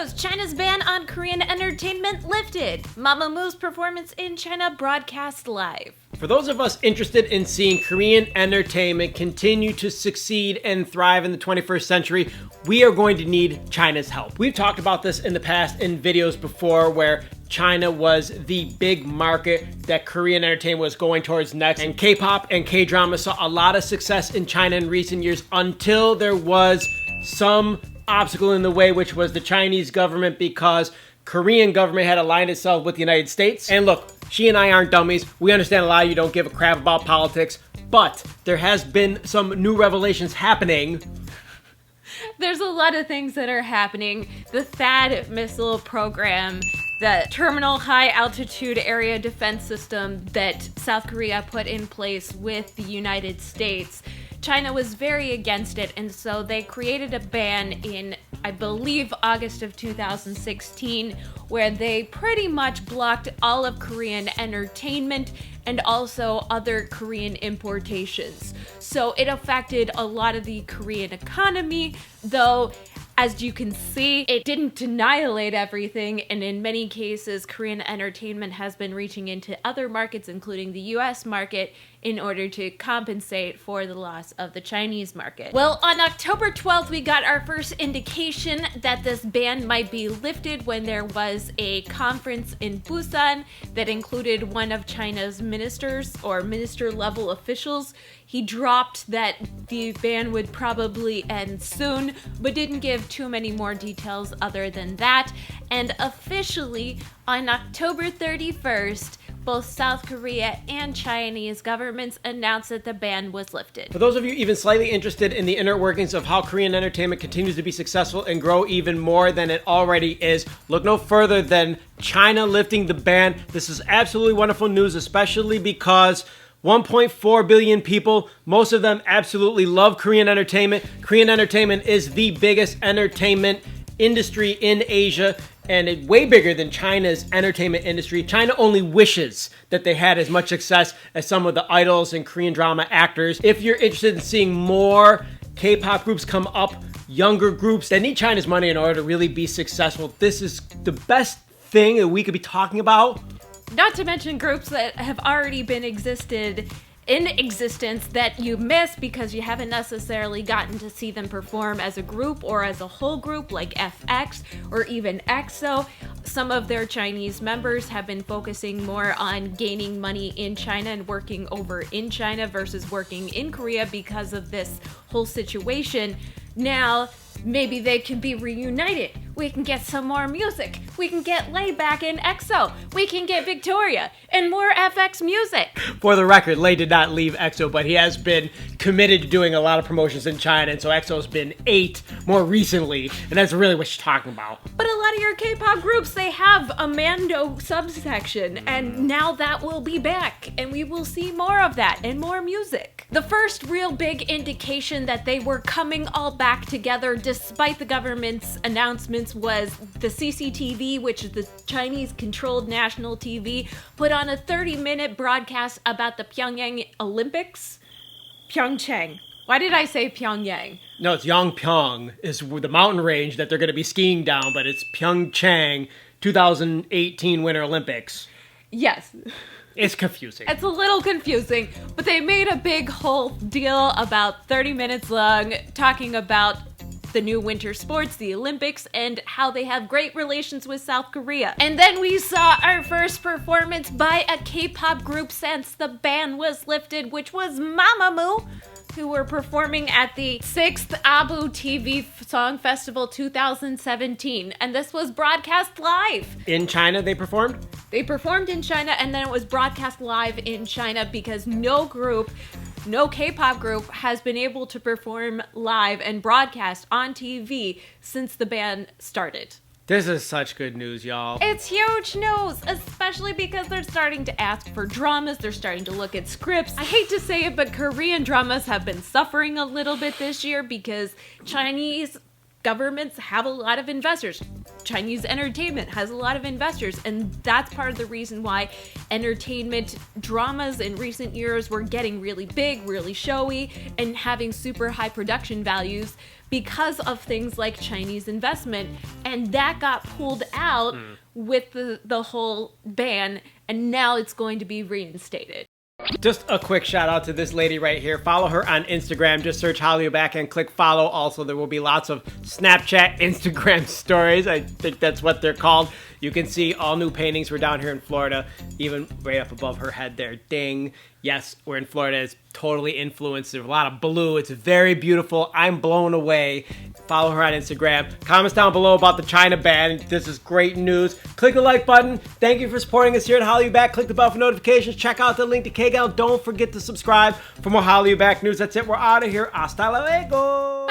news! China's ban on Korean entertainment lifted. Mamamoo's performance in China broadcast live. For those of us interested in seeing Korean entertainment continue to succeed and thrive in the 21st century, we are going to need China's help. We've talked about this in the past in videos before where China was the big market that Korean entertainment was going towards next. And K-pop and K-drama saw a lot of success in China in recent years until there was some obstacle in the way, which was the Chinese government, because Korean government had aligned itself with the United States. And look, she and I aren't dummies. We understand a lot of you don't give a crap about politics, but there has been some new revelations happening. There's a lot of things that are happening. The THAAD missile program, the Terminal High Altitude Area Defense System that South Korea put in place with the United States. China was very against it, and so they created a ban in, I believe, August of 2016, where they pretty much blocked all of Korean entertainment and also other Korean importations. So it affected a lot of the Korean economy, though as you can see, it didn't annihilate everything, and in many cases, Korean entertainment has been reaching into other markets, including the US market, in order to compensate for the loss of the Chinese market. Well, on October 12th, we got our first indication that this ban might be lifted when there was a conference in Busan that included one of China's ministers or minister-level officials. He dropped that the ban would probably end soon, but didn't give too many more details other than that. And officially, on October 31st, both South Korea and Chinese governments announced that the ban was lifted. For those of you even slightly interested in the inner workings of how Korean entertainment continues to be successful and grow even more than it already is, look no further than China lifting the ban. This is absolutely wonderful news, especially because 1.4 billion people, most of them absolutely love Korean entertainment. Korean entertainment is the biggest entertainment industry in Asia, and it's way bigger than China's entertainment industry. China only wishes that they had as much success as some of the idols and Korean drama actors. If you're interested in seeing more K-pop groups come up, younger groups that need China's money in order to really be successful, this is the best thing that we could be talking about. Not to mention groups that have already been in existence that you miss because you haven't necessarily gotten to see them perform as a group or as a whole group, like FX or even EXO. Some of their Chinese members have been focusing more on gaining money in China and working over in China versus working in Korea because of this whole situation. Now, maybe they can be reunited. We can get some more music. We can get Lay back in EXO. We can get Victoria and more FX music. For the record, Lay did not leave EXO, but he has been committed to doing a lot of promotions in China, and so EXO's been 8 more recently, and that's really what she's talking about. But a lot of your K-pop groups, they have a Mando subsection, and now that will be back, and we will see more of that and more music. The first real big indication that they were coming all back together despite the government's announcements was the CCTV, which is the Chinese-controlled national TV, put on a 30-minute broadcast about the Pyongyang Olympics. Pyeongchang. Why did I say Pyongyang? No, it's Yongpyong is the mountain range that they're going to be skiing down, but it's Pyeongchang 2018 Winter Olympics. Yes. It's confusing. It's a little confusing, but they made a big whole deal about 30 minutes long talking about the new winter sports, the Olympics, and how they have great relations with South Korea. And then we saw our first performance by a K-pop group since the ban was lifted, which was Mamamoo, who were performing at the 6th Abu TV Song Festival 2017. And this was broadcast live. In China, they performed? They performed in China, and then it was broadcast live in China because no K-pop group has been able to perform live and broadcast on TV since the ban started. This is such good news, y'all. It's huge news, especially because they're starting to ask for dramas. They're starting to look at scripts. I hate to say it, but Korean dramas have been suffering a little bit this year because Chinese governments have a lot of investors. Chinese entertainment has a lot of investors, and that's part of the reason why entertainment dramas in recent years were getting really big, really showy, and having super high production values because of things like Chinese investment. And that got pulled out with the whole ban, and now it's going to be reinstated. Just a quick shout out to this lady right here. Follow her on Instagram. Just search hallyuback and click follow. Also, there will be lots of Snapchat, Instagram stories. I think that's what they're called. You can see all new paintings. We're down here in Florida, even right up above her head there. Ding. Yes, we're in Florida. It's totally influenced. There's a lot of blue. It's very beautiful. I'm blown away. Follow her on Instagram. Comments down below about the China ban. This is great news. Click the like button. Thank you for supporting us here at hallyuback. Click the bell for notifications. Check out the link to KGAL. Don't forget to subscribe for more hallyuback news. That's it. We're out of here. Hasta luego.